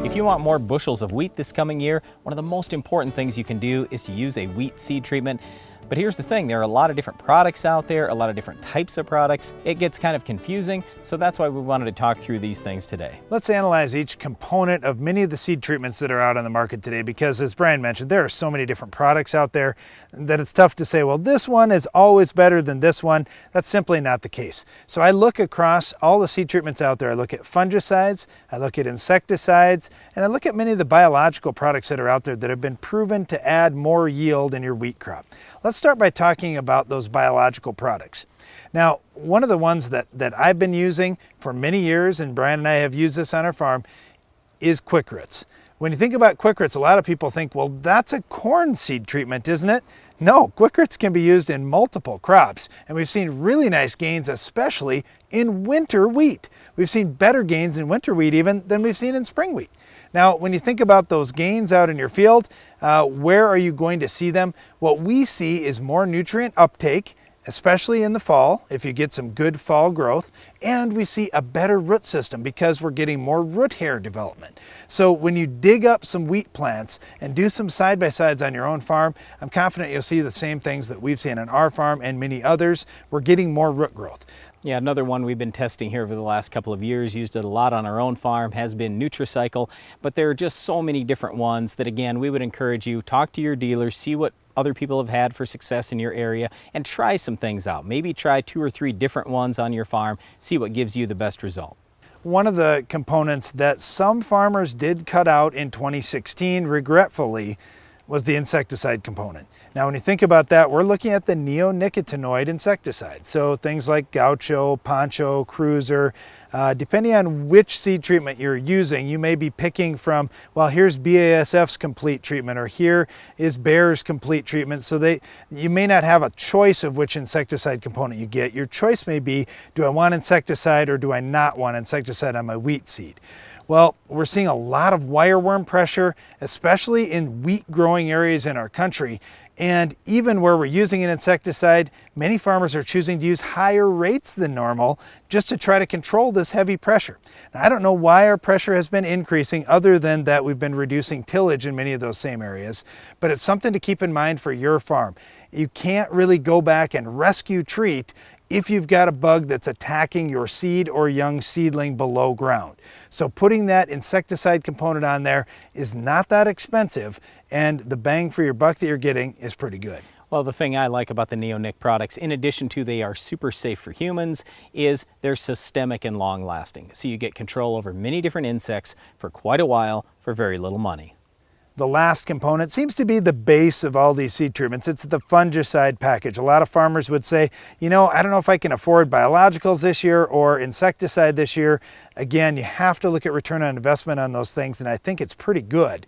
If you want more bushels of wheat this coming year, one of the most important things you can do is to use a wheat seed treatment. But here's the thing, there are a lot of different products out there, a lot of different types of products. It gets kind of confusing, so that's why we wanted to talk through these things today. Let's analyze each component of many of the seed treatments that are out on the market today, because as Brian mentioned, there are so many different products out there that it's tough to say, well, this one is always better than this one. That's simply not the case. So I look across all the seed treatments out there. I look at fungicides, I look at insecticides, and I look at many of the biological products that are out there that have been proven to add more yield in your wheat crop. Let's start by talking about those biological products. Now, one of the ones that I've been using for many years, and Brian and I have used this on our farm, is Quick Roots. When you think about Quick Roots, a lot of people think, well, that's a corn seed treatment, isn't it? No, Quick Roots can be used in multiple crops, and we've seen really nice gains, especially in winter wheat. We've seen better gains in winter wheat even than we've seen in spring wheat. Now, when you think about those gains out in your field, where are you going to see them? What we see is more nutrient uptake, especially in the fall, if you get some good fall growth, and we see a better root system because we're getting more root hair development. So when you dig up some wheat plants and do some side-by-sides on your own farm, I'm confident you'll see the same things that we've seen on our farm and many others. We're getting more root growth. Yeah, another one we've been testing here over the last couple of years, used it a lot on our own farm, has been Nutricycle, but there are just so many different ones that, again, we would encourage you, talk to your dealers, see what other people have had for success in your area, and try some things out. Maybe try 2 or 3 different ones on your farm, see what gives you the best result. One of the components that some farmers did cut out in 2016, regretfully, was the insecticide component. Now, when you think about that, we're looking at the neonicotinoid insecticide. So things like Gaucho, Poncho, Cruiser, depending on which seed treatment you're using, you may be picking from, well, here's BASF's complete treatment, or here is Bayer's complete treatment. So you may not have a choice of which insecticide component you get. Your choice may be, do I want insecticide or do I not want insecticide on my wheat seed? Well, we're seeing a lot of wireworm pressure, especially in wheat growing areas in our country. And even where we're using an insecticide, many farmers are choosing to use higher rates than normal just to try to control this heavy pressure. Now, I don't know why our pressure has been increasing other than that we've been reducing tillage in many of those same areas, but it's something to keep in mind for your farm. You can't really go back and rescue treat if you've got a bug that's attacking your seed or young seedling below ground. So putting that insecticide component on there is not that expensive, and the bang for your buck that you're getting is pretty good. Well, the thing I like about the Neonic products, in addition to they are super safe for humans, is they're systemic and long lasting. So you get control over many different insects for quite a while for very little money. The last component seems to be the base of all these seed treatments. It's the fungicide package. A lot of farmers would say, you know, I don't know if I can afford biologicals this year or insecticide this year. Again, you have to look at return on investment on those things, and I think it's pretty good.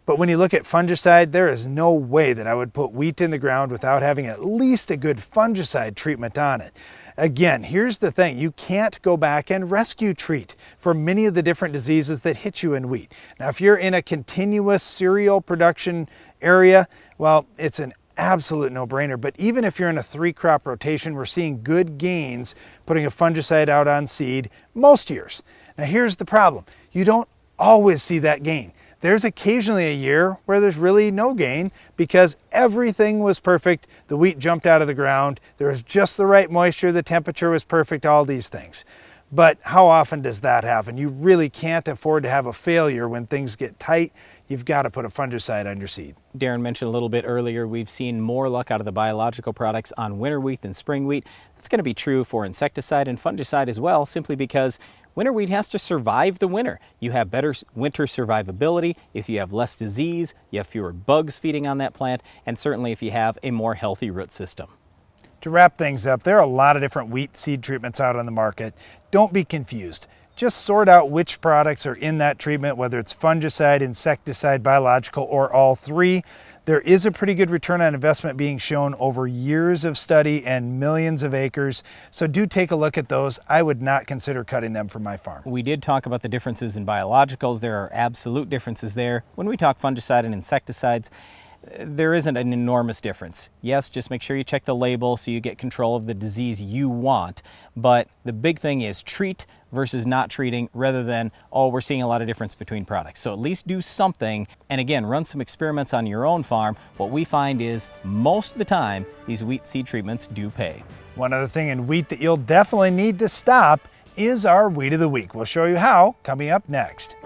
But when you look at fungicide, there is no way that I would put wheat in the ground without having at least a good fungicide treatment on it. Again, here's the thing, you can't go back and rescue treat for many of the different diseases that hit you in wheat. Now, if you're in a continuous cereal production area, well, it's an absolute no-brainer. But even if you're in a 3-crop rotation, we're seeing good gains putting a fungicide out on seed most years. Now, here's the problem. You don't always see that gain. There's occasionally a year where there's really no gain because everything was perfect. The wheat jumped out of the ground. There was just the right moisture. The temperature was perfect, all these things. But how often does that happen? You really can't afford to have a failure when things get tight. You've got to put a fungicide on your seed. Darren mentioned a little bit earlier, we've seen more luck out of the biological products on winter wheat than spring wheat. That's going to be true for insecticide and fungicide as well, simply because winter wheat has to survive the winter. You have better winter survivability if you have less disease, you have fewer bugs feeding on that plant, and certainly if you have a more healthy root system. To wrap things up, there are a lot of different wheat seed treatments out on the market. Don't be confused. Just sort out which products are in that treatment, whether it's fungicide, insecticide, biological, or all 3. There is a pretty good return on investment being shown over years of study and millions of acres. So do take a look at those. I would not consider cutting them for my farm. We did talk about the differences in biologicals. There are absolute differences there. When we talk fungicide and insecticides, there isn't an enormous difference. Yes, just make sure you check the label so you get control of the disease you want. But the big thing is treat versus not treating, rather than, oh, we're seeing a lot of difference between products. So at least do something, and again, run some experiments on your own farm. What we find is most of the time, these wheat seed treatments do pay. One other thing in wheat that you'll definitely need to stop is our Weed of the Week. We'll show you how coming up next.